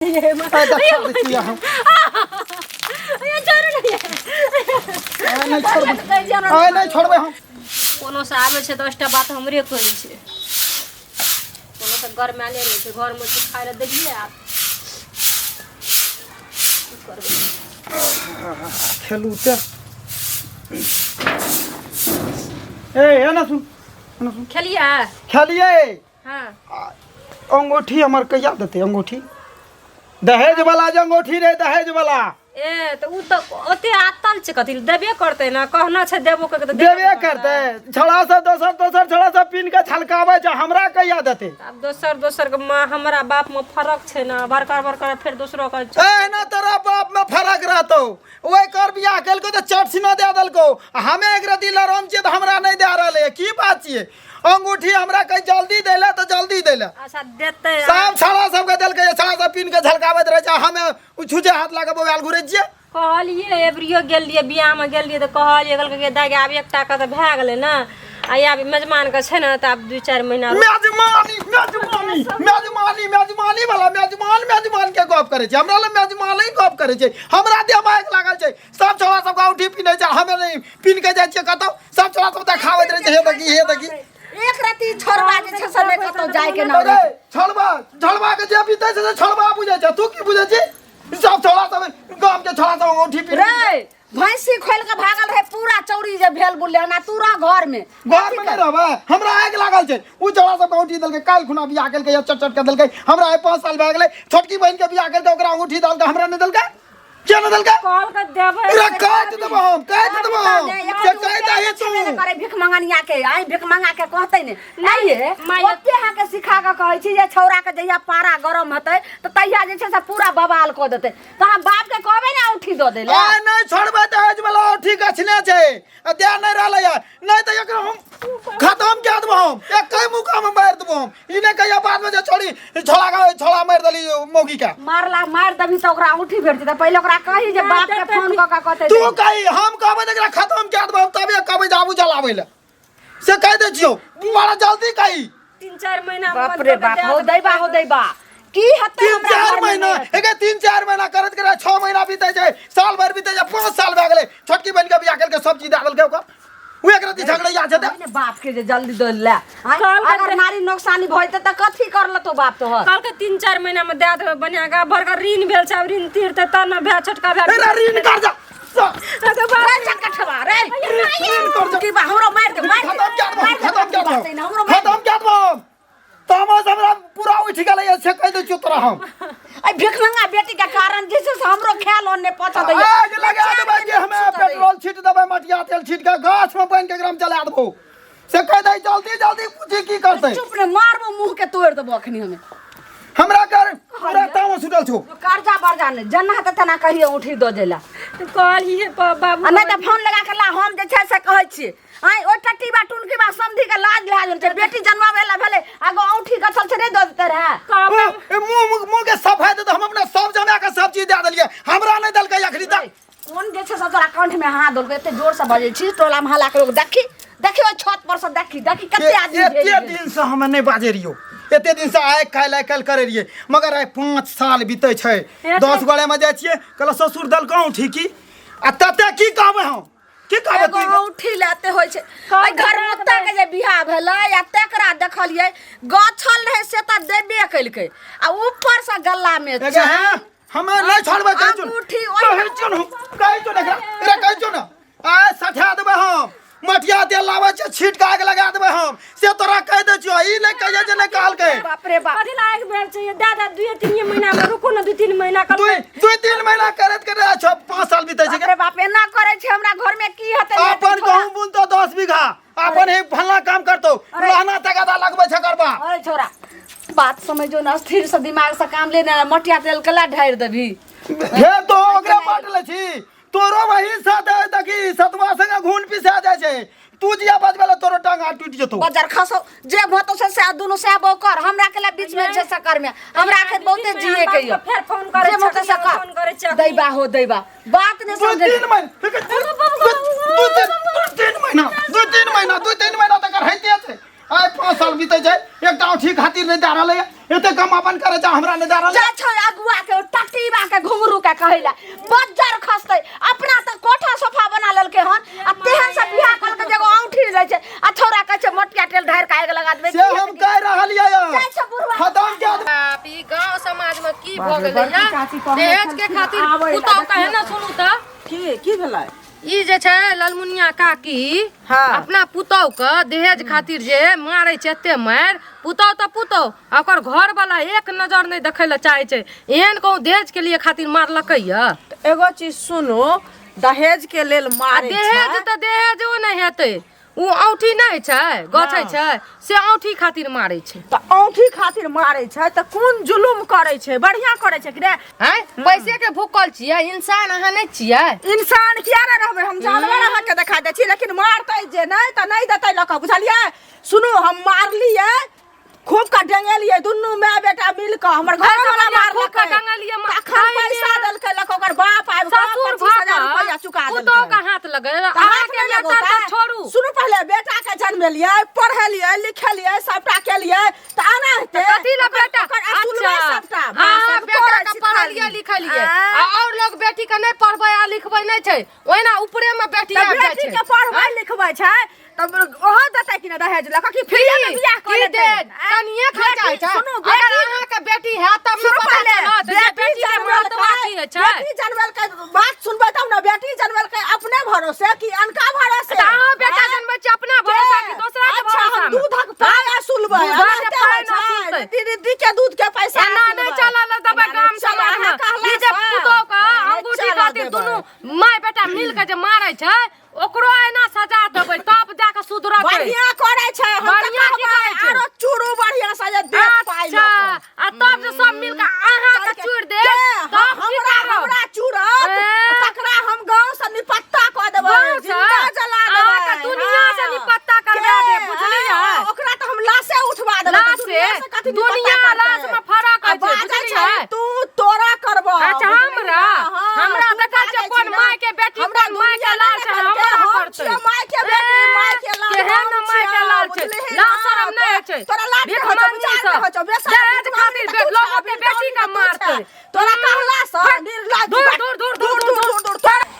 ये मत देखिए हम ये जरूर नहीं छोड़बे नहीं छोड़बे हम कोनो से आवे छे 10टा बात हमरे कहै छे कोनो से घर में आले रहे घर में से खाय रे देखिए आप खेलू ते ए ना सुन खेलिए हां अंगूठी हमर कहिया देते अंगूठी दहेज वाला जो अंगूठी रे दहेज वाला ए तो उ तो ओते आतल छ कथि देबे करते ना कहना छ देबो के तो देबे करते छड़ा से दोसर छड़ा से पिन के छलकावे छ हमरा कहिया देते अब दोसर के मां हमरा बाप में फर्क छै ना बरकर फिर दूसरो का ए ना तेरा बाप में फर्क रहतो ओए कर बियाह कल को तो चटसिना दे दल को हमें एक रति लरम छ तो हमरा नहीं दे रहले की बात छिए अंगूठी हमरा कहीं जल्दी देला तो जल्दी देला अच्छा देते सब छड़ा सब के देल के छड़ा सब पिन के झलकावत रहे छ हमें छुचे हाथ लगा बोल घुरे छिए कहलिए एबरियो गेल लिए बियाह में गेल लिए तो कहलिए गल के दागे आब एकटा का तो भए गेलै ना आ आब मेजमान के छै ना त आब 2-4 महीना मेजमानी वाला मेजमान के गप करे छै हमरा ले मेजमान ही गप करे छै हमरा देह माइक लागल छै सब छोरा सब अंगूठी पिनै छै हमें नहीं पिन के जाय छै कतौ सब छोरा सब देखावत रहे छै हे देखी एक राती छोड़बा जे छै से कतौ जाय के ना छोड़बा के जे बीते छै छोड़बा बुझे छै तू की बुझे छी सब छोरा सब गांव के छोरा सब अंगूठी पिन रे भैंसी खोल के भागल रहे पूरा चौरी जे भेल बुले ना तूरा घर में नहीं रहबे हमरा आग लागल छै उ छोरा सब अंगूठी दल के काल खुना बियाह कल के चट के दल के हमरा 5 साल भए गेलै छोटकी बहन के बियाह कल के ओकरा अंगूठी दल के हमरा नहीं दल के क्या न दल के कॉल कर देबे पूरा काट देबो हम से कह दे तू करे भिख मंगनिया के आई भिख मंगा के कहतै ने नहीं है ओते हा के सिखा के कहै छी जे छौरा के जहिया पारा गरम हतै त तहिया जे छै से पूरा बवाल क देतै त हम बाप के कहबे ना उठी द देले आ नहीं छोड़बे दहेज वाला ठीक अछने छै दे नहीं रहले नहीं त एकरा हम खत्म कर देबो हम एक मुका में मार देबो हम ई ने कहिया बाद में जे छोड़ा मार दली मोगी के मार दबी त ओकरा उठी भेट जेतै पहिले ओकरा कही जे बाप के फोन क के कहतै तू कही हम कहबे एकरा खत्म कर देबो तबे कहबे जाबू जलावे ले से कह दे छियो बड़ा जल्दी कही 3-4 महीना बाप रे बाप हो दैबा की हत्ते हमरा 3-4 महीना एके 3-4 महीना करत करे 6 महीना बीते जाय साल भर बीते जाय 5 साल भए गेलै छोटकी बहन के बियाह कल के सब चीज दे देलकै ओकर उ एक रति झगड़ैया छै त बाप के जे जल्दी दे ले अगर नारी नुकसानी भइते त कथि करल तो बाप तो कल के 3-4 महीना में दे देबे बढ़िया का भर का ऋण भेल छै ऋण तीरते त न भए छोटका भए ऋण कर जा की बा हमरो मार दे खत्म कर दो तमास हमरा पूरा उठ गेलै से कह दे तोरा हम ए भिख मंगा बेटी के कारण जे से हमरो ख्याल ओने पछा दै आग लगा देबै कि हमें पेट्रोल छीट देबै मटिया तेल छीट के गाछ में बन के ग्राम जला देबो से कह दे जल्दी पूछी की करतै चुप ने मारबो मुंह के तोड़ देबो अखनी हमें हमरा कर पूरा तामस उठल छौ कर्जा बर्जा ने जन्ना त तना कहिए उठी द देला कहलिए बाबू आ नहीं त फोन लगा के ला हम जे छै से कहै छी आई ओ टट्टी बा टुनकी बा समधी के लाज लाज छै बेटी जन्मावे ला भेले आगो औठी गछल छै रे द देते रहे मुंह के सफाई दे हम अपना सब जमा के सब चीज दे देलिए हमरा नहीं दल के अखरी तक कोन जे छै से तोरा कंठ में हाथ दल के एते जोर से बजे छी टोला में हल्ला के लोग देखी ओ छत पर से देखी कते आदमी एते दिन से हम नहीं बाजे रियो एते दिन से आय काल करे रिए मगर आय 5 साल बीते छै 10 गोळे में जाय छिए कहला ससुर दल कहूं ठीकी आ तते की कहबे हम की कहबे तू उठी लेते होय छै ओइ घर मुत्ता के जे बियाह भेलै या तेकरा देखलिए गछल रहे से त देबे कइलकै आ ऊपर से गल्ला में छै हम नहीं छोड़बे कह चुन उठी कह चुन रे कह चुन आ सठा देबे हम मटिया तेल लावे छै छीट के आग लगा देबे हम से तोरा कह दे छियो ई नहीं कहिए जे नहीं कहल के बाप रे बाप कथि लायक भेल छै दादा 2-3 महीना में रुको ना 2-3 महीना कर 2-3 महीना करत करे 5 साल बीते छै अरे बाप एना करे छै हमरा घर में की हते अपन गहूं बुन तो 10 बीघा अपन ही फलना काम करतो लाना तगादा लगबे छै करबा ओए छोरा बात समझो ना स्थिर से दिमाग से काम लेना मटिया तेल कला ढार देबी हे तो ओकरा बांट ले छी तोरो वही साथ देखी सतवा संग घून पिसा जाय छै तू जिया बजबेला तोरो टांगा टूट जतो बाजार खसो जे भतो से दुनु से बोकर हमरा के बीच में जे सकर में हमरा के बहुते जिए के यो फिर फोन करे जे मत सकर दैबा हो दैबा बात ने समझे 2-3 महीना 2-3 महीना तक रहते छै आइ 5 साल बीते छै एकटा औठी खातिर नहीं दे रहले एते कम अपन करे जा हमरा नहीं दे रहले जा छ अगुआ के टटीबा के घुंगरू के कहैला बज्जर खसतै अपना त कोठा सोफा बना लेलकै हन आ तेहन से बियाह कर के जगह औठी लै छै आ छोरा कहै छै मोटिया तेल ढार के आग लगा देबै से हम कह रहलियै जा छ बुढ़वा खत्म के बाप ई गांव समाज में की भ गेलै ना दहेज के खातिर पुतौ कहे ना सुनू त की भेलै ई जे छै ललमुनिया काकी अपना पुतौ के दहेज खातिर जे मारै छै एते मार पुतौ त पुतौ ओकर घर वाला एक नजर नहीं देखै ल चाहे छै एहन कहूं दहेज के लिए खातिर मारलकै य एगो चीज सुनो दहेज के लेल मारे दहेज त दहेजो नहीं हेतै उ औठी नहीं छै गछै छै से औठी खातिर मारै छै त औठी खातिर मारे छै त कोन जुलुम करे छै बढ़िया करे छै कि रे हैं पैसे के भूखल छियै इंसान अहाँ नहीं छियै इंसान किया रे रहबै हम जानवर अहाँ के देखा दै छी लेकिन मारतै जे नहीं त नहीं देतै लक बुझलियै सुनो हम मारलियै खूब का डेंगेलिए दुन्नू माय बेटा मिल के हमर घर वाला मार खूब का डेंगेलिए अखन पैसा देलकै लक ओकर बाप आबि के ससुर 25,000 रुपया चुका देलकै पुतौ का हाथ लगे हाथ के में बेटा त छोड़ू सुनो पहले बेटा के जन्मेलिए पढ़ेलिए लिखेलिए सबटा केलिए त आना हेतै कथी ला बेटा अच्छा सबटा हां बेटा का पढ़लिए लिखलिए और लोग बेटी के नहीं पढ़बै आ लिखबै नहीं छै ओहिना ऊपरे में बेटी आ जाइ छै बेटी के पढ़बै लिखबै छै तब ओहो देतै कि ना दहेज लक कि फ्री में बियाह कर दे कनिए खर्चा छै अगर अहाँ के बेटी है तब न पता चलत जे बेटी के महत्व की है छै बेटी जन्मल के बात सुनबै तब ना बेटी जन्मल के अपने भरोसे कि अनका भरोसे त अहाँ बेटा जन्मै छै अपना भरोसा कि दूसरा के भरोसा अच्छा हम दूधक पाय असुलबै दीदी के दूध के पैसा ना नहीं चलल दबा गाम समाज में ई जे पुतौ का अंगूठी खातिर दुनु माय बेटा मिल के जे मारै छै ओकरो एना सजा देबै तब जाके सुधरत बढ़िया करे छै हम बढ़िया की करे छै आरो चूरू बढ़िया से जे दे पाइ अच्छा आ तब जे सब मिल के अहाँ के चूड़ दे तब की करब हमरा चूड़त तकरा हम गांव से निपत्ता क देबै जिंदा जला देबै अहाँ के दुनिया से निपत्ता करबा दे बुझलियै ओकरा त हम लाशे उठवा देबै लाशे दुनिया लाश में फरक है बुझलियै तू तोरा करबो अच्छा हमरा देखा छै कोन माय के बेटी कोन माय के लाल छै हमरा करतै माय के बेटी माय के लाल केहन माय के लाल छै ना शरम नहीं छै तोरा लाज भीख हो मांगनी से दहेज खातिर लोग के बेटी का मारतै तोरा कहला से निर्लज दूर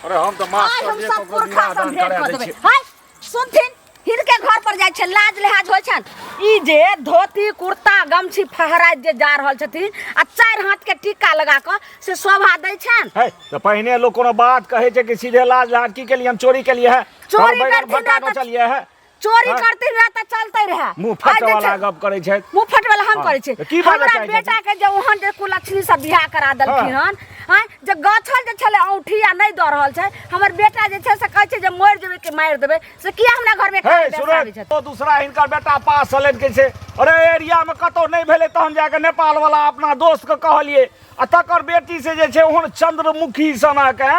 अरे हम तो माफ कर हम दिए सब ककरो पुरखा बियाह सब दान भेंट करा कर दै देबै छै हाय सुनथिन हिनके घर पर जाइ छै लाज लिहाज होइ छन ई जे धोती कुर्ता गमछी फहराइत जे जा रहल छथिन आ 4 हाथ के टीका लगा के से शोभा दै छन है तो पहले लोग कोनो बात कहे छै कि सीधे लाज लाज की के लिए हम चोरी के लिए है चोरी और करथिन भट्टा ना न तऽ चलिए है चोरी करथिन रह त चलते रहे मुंह फट वाला गप करे छै मुंह फट वाला हम हाँ, करे छै तऽ की बाजऽ हमरा चाहै बेटा के जे ओहन जे कुलक्षणी से बियाह करा देलखिन हन हां जे गछल जे छले औठी आ नहीं द रहल छै हमर बेटा जे छै से कहै छै जे मर जेबै के मार देबै से किया हमरा घर में है सुनो तो दूसरा इनका बेटा पास चले के छै अरे एरिया में कतो नहीं भेले त हम जाके नेपाल वाला अपना दोस्त के कहलिए आ तकर बेटी से जे छै ओहन चंद्रमुखी सना के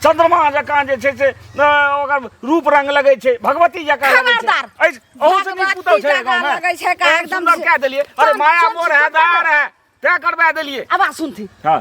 चंद्रमा जकां जे छै से ओकर रूप रंग लगे छै भगवती जकां लगे छै ओहू से नहीं पुतौ छै गांव में लगे छै का एकदम सुंदर कह देलिए अरे माया मोर है दार है तय करबा देलिए आवाज सुनथी हां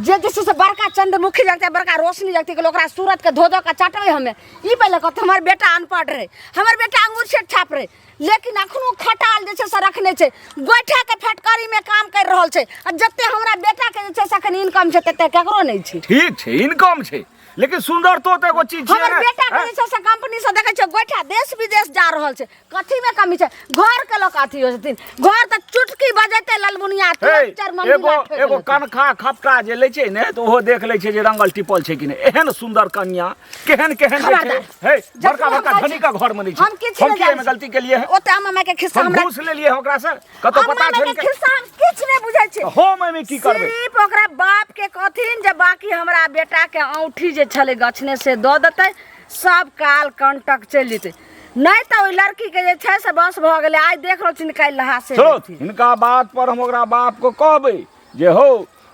जे जैसे से बड़का चंद्रमुखी जगते बड़का रोशनी जगते के ओकरा सूरत के धो के चटबै हमें ई पहले कहत हमर बेटा अनपढ़ रहे हमर बेटा अंगूर से छाप रहे लेकिन अखनो खटाल जे छै से रखने छै गोइठा के फटकारी में काम कर रहल छै आ जत्ते हमरा बेटा के जे छै से अखन इनकम छै तते केकरो नहीं छै ठीक छै इनकम छै लेकिन सुंदर तो एगो चीज छै हमर बेटा के जे छै से कंपनी से देखे छै गोइठा देश विदेश जा रहल छै कथी में कमी छै घर के लोग अथी हो छथिन घर त चुटकी बजैते ललमुनिया चार मंदिर एगो कनखा खपटा जे ले छै ने तो ओहो देख ले छै जे रंगल टिपल छै कि नहीं एहन सुंदर कन्या केहन केहन छै हे बड़का बड़का धनी का घर में नहीं छै हम की में गलती के लिए है ओते अम्मा माय के खिस्सा हम घूस ले लिए ओकरा से कतो पता छै के खिस्सा हम किछ नहीं बुझै छै हो में की करबे सिर्फ ओकरा बाप के कथिन जे बाकी हमरा बेटा के औंठी जे छले गछने से द देतै सब काल कंटक चल जेतै नहीं तो ओई लड़की के जे छै से बस भ गेलै आज देख रहल छी निकाल लहा से इनका बात पर हम ओकरा बाप को कहबै जे हो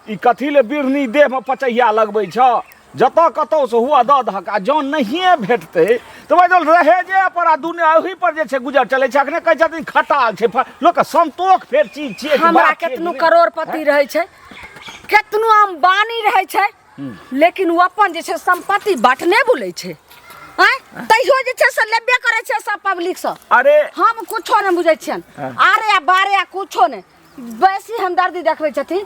ई कथी ले बिरनी देह में पचैया लगबै छ जतऽ कतौ से हुआ द धक आ जौन नहिए भेटतै तो भाई रहे जे पर आ दुनिया ओही पर जे छै गुजर चलै छै अखने कहै छथिन खटाल छै लोक के संतोष फेर चीज छियै हमरा केतनो करोड़पति रहै छै केतनो अंबानी रहै छै लेकिन वो अपन जे छै संपत्ति बांटने भूलै छै हैं तैयो जे छै से लेबे करे छै सब पब्लिक से। अरे हम कुछो नहीं बुझै छियन, आरे बारे आ कुछो नहीं, बेसी हमदर्दी देखबै छथिन।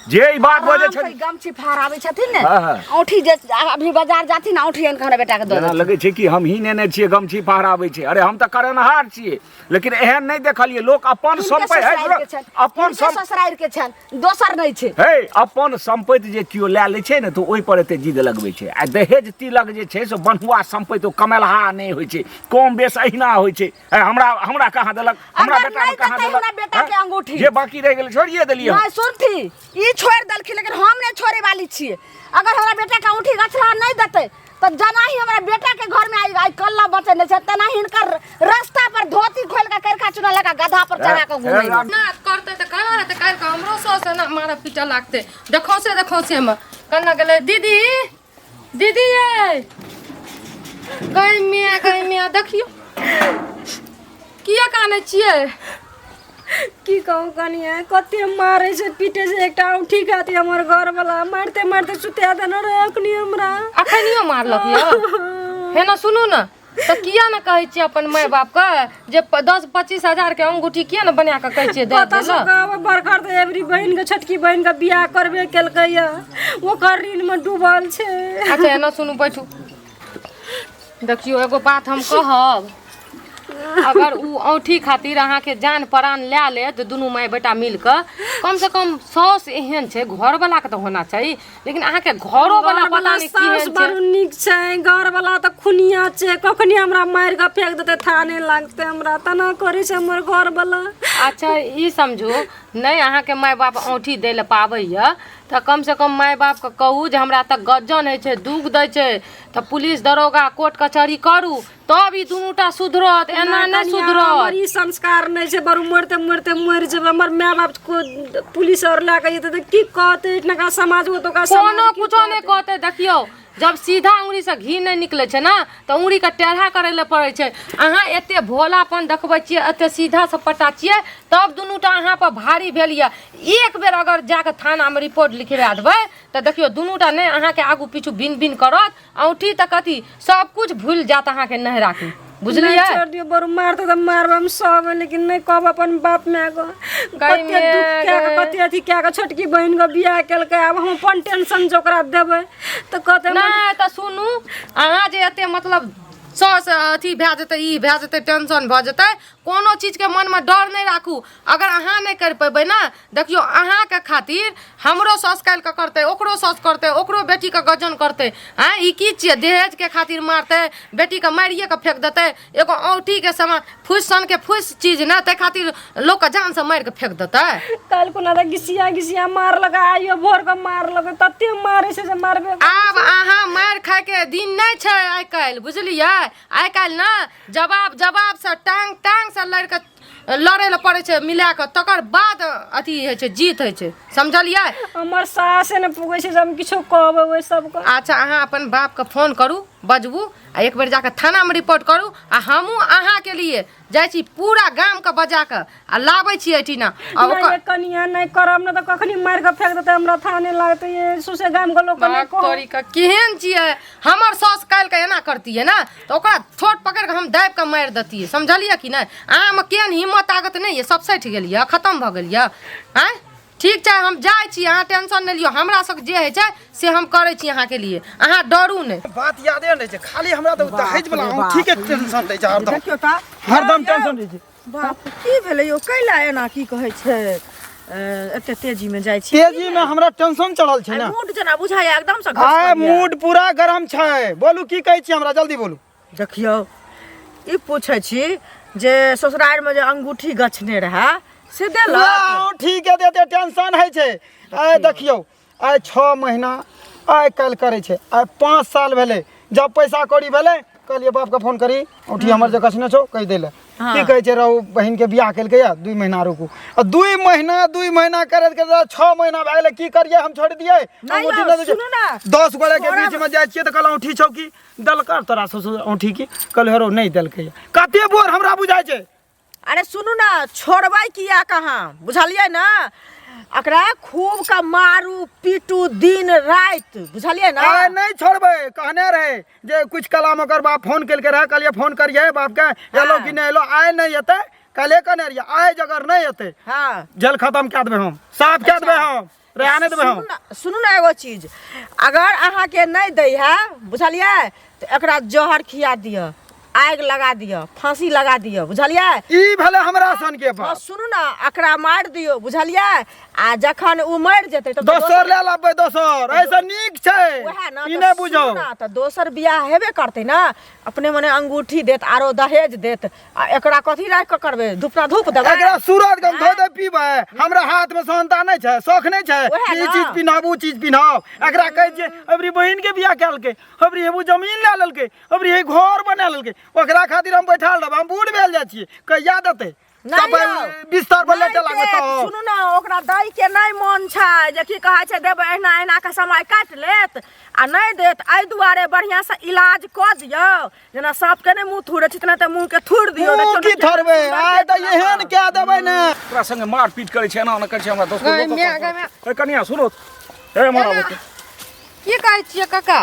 जे ई बात बजे छै गमछी फहराबै छथिन ने, हाँ, हाँ। औठी जे अभी बाजार जाथिन औठी एन हमरा बेटा के दऽ जेना देथिन। लगे छै कि हम ही नेने छियै गमछी फहराबै छै। अरे हम तऽ करनहार छियै, लेकिन एहन नहीं देखलिए लोग अपन संपत्ति अपन ससुराल के छन, दोसर नहीं छै। हे अपन संपत्ति जे कियो लए लै छै ने तऽ ओहि पर एते जिद लगबै छै। आ दहेज तिलक जे छै से बनहुआ संपत्ति ओ कमेलहा नहीं होइ छै, कम बेस अहिना होइ छै। हमरा कहाँ देलक, हमरा अगर बेटा नहीं कहाँ देतै हमरा बेटा देलक, के अंगूठी जे बाकी रह गेलै छोड़िए देलिए हम। नहीं सुनथी ई छोड़ देलखिन, लेकिन हम नहीं छोड़े वाली छियै। अगर हमरा बेटा के अंगूठी गछला नहीं देतै तो जना ही हमरा बेटा के घर में आई कल्ला बचने छै, तना हिनकर रास्ता पर धोती खोल के करखा चुना लगा गधा पर चढ़ा के घुमै ना करते त कना हेतै, काल के हमरो सस ना मारा पीटा लागते। देखो से में कना गेले दीदी दीदी ये गई मिया देखियो किया काने छियै। की कहूँ कनिया कते मारे से पीटे से एकटा औठी खाती हमर घर वाला मारते मारते सुता देना रे अखनी हमरा। अखनियो मारलक यो हे ना सुनू ना, तो किया ना कहै छी अपन माय बाप के जे 10-25 हजार के अंगूठी किया ना बना के कहै छी दे पता दे। सका बरखर तो एवरी बहन के छोटकी बहन के बियाह करबे केलकै या ओकर ऋण में डूबल छै। अच्छा है ना सुनू बैठू, देखियो एगो बात हम कहब, अगर उ औठी खातिर अहाँ के जान प्राण ले ले तो दुनू माय बेटा मिल के कम से कम सौस एहन छै घर वाला के तो होना चाहिए, लेकिन अहाँ के घरो वाला पता नहीं की सास बड़ नीक छै, घर वाला तो खुनिया छै, कखनी हमरा मार के फेंक देते थाने लागते हमरा तना करे छै हमर घर वाला। अच्छा ई समझू नहीं अहाँ के माय बाप औठी दे ले पाबैया तो कम से कम माय बाप के कहू जे हमरा तक गज्जन है छै, दुख दै छै तो पुलिस दरोगा कोर्ट कचहरी करू तब ई दुनूटा सुधरत, एना नहीं सुधरत। हमर ई संस्कार नहीं छै, बरु मरते मरते मर जेब। हमर माय बाप को पुलिस और लाके जेते त की कहते इतना समाज वो तो का कोनो कुछो नहीं कहते। देखियो जब सीधा उंगली से घी नहीं निकले छै ना तो उंगली के टेढ़ा करे ले पड़े छै। अहाँ एते भोलापन देखबै छियै, एते सीधा सपटा छियै, तब दुनूटा अहाँ पर भारी भेल या। एक बेर अगर जाके थाना में रिपोर्ट लिखवा देबै तो देखियो दुनूटा नहीं अहाँ के आगू पीछू बिन बिन करत, औठी तक कथी सब कुछ भूल जात अहाँ के नहीं राखी, बुझलिए। छोड़ दियो बरु मारते तो मारब हम सब, लेकिन नहीं कहब अपन बाप माय को कते दुख क्या के कते अथी क्या के छोटकी बहन के बियाह केलकै। अब हम अपन टेंशन जो ओकरा देबै तो कहते नहीं तो सुनू अहाँ जे एते मतलब सस अथी भए जेतै, ई भए जेतै, टेंशन भऽ जेतै, कोनो चीज के मन में डर नहीं राखू। अगर अहाँ नहीं कर पेबै ना देखियो अहाँ के खातिर हमरो सस काल के करते, ओकरो सस करते, ओकरो बेटी के गजन करते। हैं ई की छियै दहेज के खातिर मारते, बेटी के मारिए के फेंक देते। एगो औठी के समान फुस सन के फुस चीज ना ते खातिर लोग के जान से मार के फेंक देते। कल को ना घिसिया मार लगा आइयो भोर के मार लगे तते मारे से मारबे। आब अहाँ मार खाए के दिन नहीं छै आइ काल्हि, बुझलियै। आइ काल्हि ना जवाब से टांग से लड़े ला पड़े छै मिला के, तकर बाद अथी है छै जीत है छै, समझलियै। हमर सासे ने पुगे छै हम किछो कहबै ओइ सब को। अच्छा अहाँ अपन बाप के फोन करू, बजबू आ एक बेर जाके थाना में रिपोर्ट करू। आ हमहूँ अहाँ के लिए जाइ छी पूरा गाम के बजा के आ लाबै छी एठिना। आ नहीं कनिया नहीं करब ना तो कखनी मार के फेंक देते हमरा थाने लागते। ये सुसे गाम के लोग के नहीं कहो तोरी का केहन छियै, हमर सास काल्हि के एना करतियै ना तो ओकरा छोट पकड़ के हम दाबि के मारि देतियै, समझलियै कि नहीं। अहाँ में केहन हिम्मत ताकत नहीं है, सब सठि गेलियै, खत्म भऽ गेलियै। आँय ठीक छै हम जाइ छी, अहाँ टेंशन नहीं लियो, हमरा सब जे है छै से हम करै छी अहाँ के लिए, अहाँ डरू नहीं। बात यादे नहीं छै, खाली हमरा तो दहेज वाला औठी के टेंशन दै छै हरदम। देखियो ता हरदम टेंशन दै छै। बाप की भेलै यो कैला एना की कहै छै एते तेजी में जाइ छी। तेजी में हमरा टेंशन चढ़ल छै ना, मूड जना बुझाय एकदम से आय मूड पूरा गरम छै। बोलू की कहै छी हमरा, जल्दी बोलू। देखियो ई पूछै छी जे ससुराल में जे अंगूठी गछने रहा से देलक। ठीक है देते टेंशन है छै। आय देखियो आय 6 महीना आय काल्हि करे छै, आय 5 साल भेले जब पैसा कौड़ी भेले कहलिए बाप के फोन करी औठी हमर जे गछने छौ कहि देले। की कहै छै रहू बहिन के बियाह केलकै या 2 महीना रुकू। 2 महीना करत करत 6 महीना भए गेलै, की करिए हम छोड़ दिए। अंगूठी नहीं सुनू ना 10 गोरे के बीच में जाइ छियै त कहलौ औठी छौ की दलकर तोरा ससुर औठी की कहले हरो नहीं देलकै। कते बोर हमरा बुझाइ छै। अरे सुनू ना छोड़बै किया कहाँ बुझलियै ना एकरा खूब का मारू पीटू दिन रात बुझलिए ना आय नहीं छोड़बे कहने रहे जे कुछ कलाम ओकर बाप फोन केलके रहे कहलिए फोन करिए बाप के एलो कि नहीं एलो आय नहीं एते कले कहने रहिए आय जगर नहीं एते हाँ जल खत्म कए देबे हम साफ कए देबे हम रहने देबे हम सुनू ना एगो चीज अगर अहाँ के नहीं दै है बुझलिए तो एकरा जहर खिया दिया आग लगा दिया फांसी लगा दिया बुझलिए ई भले हमरा सन के हाँ, पास सुनू ना एकरा मार दियो बुझलिए आ जखन उ मर जेतै तो दोसर ले लाबे दोसर ऐसा नीक छै वएह ना ई तो नहीं बुझो सुनू ना तो दोसर बियाह हेबे करतै ना अपने मने अंगूठी देत आरो दहेज देत आ एकरा कथी राख के करबे धूपना धूप देबे एकरा सूरत गम धो दे पीबे हमरा हाथ में सहनता नहीं छै शौक नहीं छै वएह ई ना। चीज पिनाबू चीज पिनाब एकरा कह जे अबरी बहिन के बियाह कैल के अबरी हेबू जमीन ले लेलके अबरी हे घर बना लेलके ओकरा खातिर हम बैठाल रहब हम बूढ़ भेल जाइ छियै कहिया देतै नहीं तब यौ, बिस्तर पर नहीं लेटे लागत देत, सुनू ना ओकरा दै के नहीं मन छै जे की कहै छै देबै एहना एहना के समय काट लेत आ नहीं देत एहि दुआरे बढ़िया से इलाज क दियौ जेना सांप के नहीं मुंह थुरै छै तना त मुंह के थुड़ दियौ मुंह की थरबे आय त एहन क्या देबै ने ओकरा संगे मारपीट करै छै एना करै छै हमरा दोस्त गै माय, गै माय। ए कनिया सुनो ए मारा बच्चा की कहै छियै काका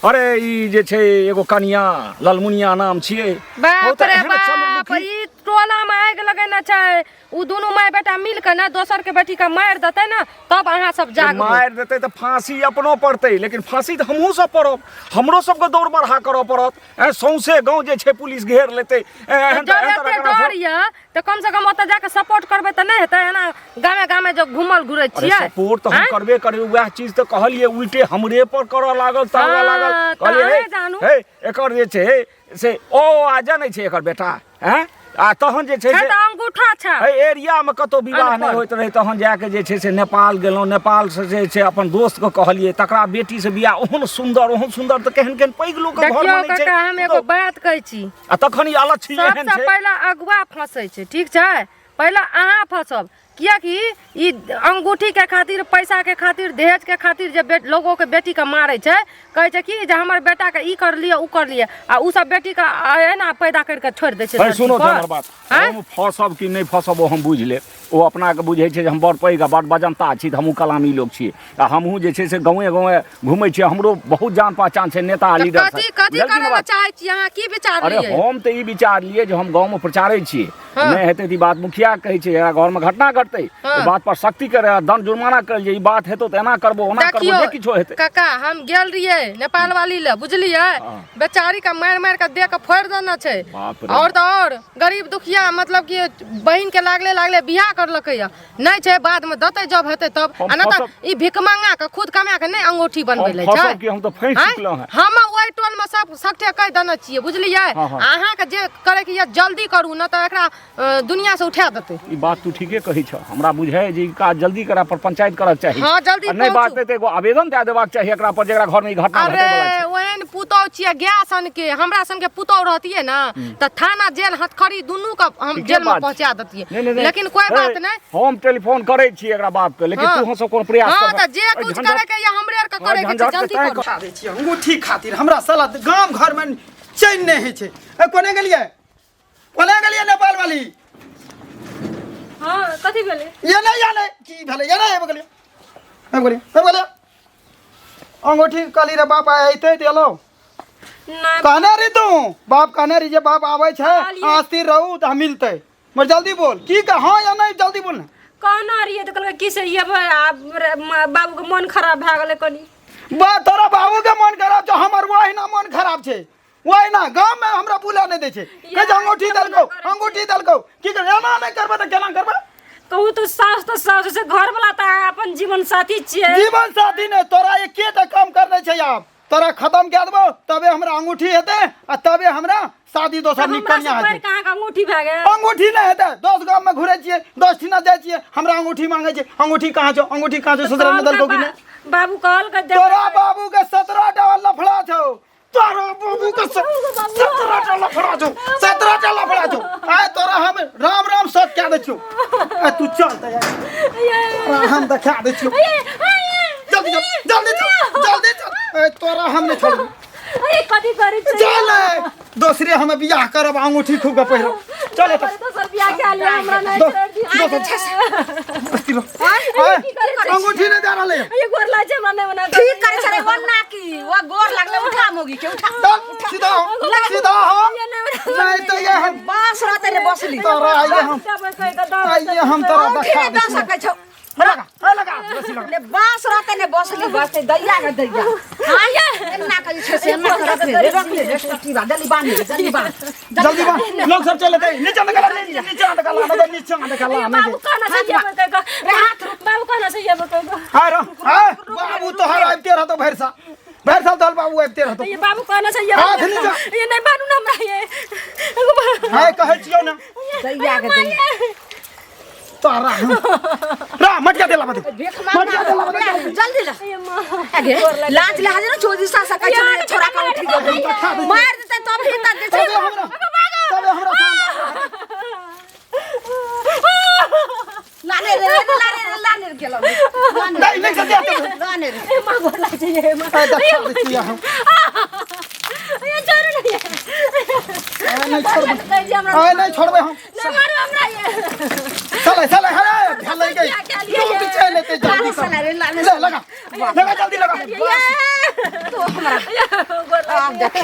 अरे ई जे छै एगो कनिया ललमुनिया नाम छियै बाप रे एहन बाप चंद्रमुखी। ई टोला में आगि लगेना छै उ दोनों माय बेटा मिल के ना दोसर के बेटी के मार देतै ना तब अहाँ सब जागबै मार देतै तऽ फांसी अपनो पड़तै लेकिन फांसी तऽ हमहूँ सब पड़ब हमरो सबके दौड़ बढ़ा करऽ पड़त सौंसे गाँव जे छै पुलिस घेर लेतै एहन जब एहन एते तरह डर ये तऽ कम से कम ओतऽ जाके सपोर्ट करबै तऽ नहि हेतै एना गामे गामे जो घुमल घुरै अरे छियै सपोर्ट तऽ हम आँय? करबे करबै वएह चीज तऽ कहलिए उल्टे हमरे पर करऽ लागल तावे हाँ, लागल तऽ कहलिए अहें जानू। हे एकर जे छै से ओ आ जानै छै एकर बेटा हैं आ तहन जे छै छै से तऽ अंगूठा छै एहि एरियामे कतौ विवाह अनपढ़। नहि होइत रहै तहन जाके जे छै से नेपाल गेलहुँ नेपाल से जे छै अपन दोस्तके कहलिए तकरा बेटी से बियाह ओहन सुन्दर तऽ केहन केहन पैघ लोकके देखियौ घरमे नहि काका हम एगो छै बात कहै छी आ तखन ई अलक्षी एहन सबसे छै पहले अगुआ फंसै छै ठीक छै पहले अहाँ फंसब कियाकि ई अंगूठी के खातिर पैसा के खातिर दहेज के खातिर जे लोगों के बेटी के मारै छै कहै छै कि जे हमर बेटा के ई कर लिया उ कर लिया आ उ सब बेटी के एना पैदा करके छोड़ि दै छै भाई धरती सुनो पर। हमर बात आँय? हम फसब कि नहीं फसब ओ हम बुझ ले ओ अपना के बुझे छै जे हम बड़ पैघ आ बड़ बजनता छी तऽ हमहूँ कलामी लोग छियै आ हमहूँ जे छै से गाँवे गाँवे घूमै छियै हमरो बहुत जान पहचान छै नेता तऽ लीडर कथी कथी करे ला चाहै छी अहाँ की विचार अरे लियै हम तऽ ई विचार लिए जे हम गाँव में प्रचारे छियै हाँ। नहीं हेतै तऽ ई बात मुखिया के कहै छै एकरा घर में घटना घटतै हाँ। ई बात पर सख्ती करे दंड जुर्माना करल जे ई बात हेतौ तऽ एना करबो ओना करबो देखियो जे किछो हेतै काका हम गेल रहियै नेपाल वाली ले बुझलियै हाँ। बेचारी का मार मार के देह के फोड़ देना छै बाप रे। और तो और गरीब दुखिया मतलब कि बहिन के लागले बियाह करलकै या नहीं छै बाद में देतै जब हेतै तब हम आ ना तऽ फसब- ई भिकमंगा के खुद कमा के नहीं अंगूठी बनबै ले हम छै फसब कि हम तऽ फँसि आँय? चुकलहुँ हैं हम ओइ टोल में सब सगठे कह देने छियै बुझलियै हाँ, हाँ। अहाँ के जे करे के ये जल्दी करू ना तऽ एकरा दुनिया से उठा देतै ई बात तू ठीके कही छ हमरा बुझे जे ई काज जल्दी करा पर पंचायत करक चाही हाँ, जल्दी आ नहीं बात पहुँचू। ते एगो आवेदन दे देबाक चाही एकरा पर जेकरा घर में ई घटना घटे अरे वाला छै ओहन पुतौ छियै गाय सन के हमरा सन के पुतौ रहतियै ना तऽ थाना जेल हथखड़ी दुनू के हम ठीके जेल में बात पहुंचा छै। देतियै नहीं, लेकिन कोई हे, बात नहीं हम टेलीफोन करे छी एकरा बात के लेकिन हाँ। तू सब कोन प्रयास हाँ कर तऽ जे कुछ करे के या हमरे आर के करे के छै जल्दी करू खा दै छियै अंगूठी खातिर हमरा साला गांव घर में चैन नहीं है छै ए कोने गेलिए नेपाल वाली हाँ कथी भेलै ये नहीं की भेले ये नहीं बगलिए बगलिए अंगूठी काली रे बाप आए ते देलो नहीं कहने रे तू बाप कहने रे जे बाप आवे छै कहलियै। आस्ती रहू त मिलते मर जल्दी बोल की का हां या नहीं जल्दी बोल कहना रहिए तऽ कहलकै की से ये बाबू के मन खराब भए गेलै कनी बा तोरा बाबू के मन खराब छै हमर वही ना मन खराब छै वही ना गांव में हमरा बुला नहीं दे छै के जे अंगूठी दलको की कर एना नहीं करबे त केना करबे कहू तो सास से घर वाला तऽ अपन जीवन साथी छियै जीवन साथी ने तोरा एके टा काम करने छै आब तोरा खत्म कए देबो तबे हमरा अंगूठी हेतै आ तबे हमरा शादी दोसर हमरा निकलना से पैर हेतै कहाँ के अंगूठी भए गेल अंगूठी नहीं हेतै 10 गांव में घुरे छियै 10 ठिना जाय छियै हमरा अंगूठी मांगे छै अंगूठी कहाँ छौ ससुराल में दलको कि नहीं बाबू कहल के तोरा बाबू के 17 टा लफड़ा छौ तोरा बाबू के 17 टा लफड़ा छौ 17 टा लफड़ा छौ आय तोरा हम राम सत कह दे छियो आ तू चल त यार हम देखा दे छियो जल्दी चल ए तोरा हम नहीं छोड़ अरे कथी करै छै चल दोसरे हम बियाह करब अंगूठी खूब के पहिरब चल तो सर बियाह के डाल हमरा नहीं छोड़ दी बस्ती लो अंगूठी नहीं दे रहा ले ये गोर लाज हमरा नहीं बना ठीक करे छरे वन्ना की वो गोर लागले उठा मोगी के उठा सीधा हो नहीं तो ये हम बास रहते रे बसली तोरा आइए हम तोरा उठे बता न सकै छौ लगा ने बास रहते ने बसली बसते दैया के दैया हां ये ना कहि छे से ना करत रे रख ले रेस्टी बा जल्दी बांध जल्दी बांध लोग सब चले थे नीचे निकल नीचे निकल बाबू कहना से ये बतेगा रे हाथ बाबू कहना से ये बतेगा हां बाबू तो हर आइते रहतो भैरसा दल बाबू आइते रहतो ये बाबू कहना से ये नहीं मानू ना हमरा ये हां कहै छियौ ना दैया के दैया तारा रा मटिया देला मत देख मार जल्दी ला आगे लाज ले हाजर चोदी सा सकै छ छोरा का उठी गयो मार देते तब ही त दे तबे हमरा लाने गेलो नहीं लाने ए मां गोर लाज ये मां ये जरूर नहीं नहीं छोड़बे हम ना मारो हमरा ये चले हरे ध्यान लगे तू पीछे लेते जल्दी कर ले लगा जल्दी लगा तो हमरा गोर आप देख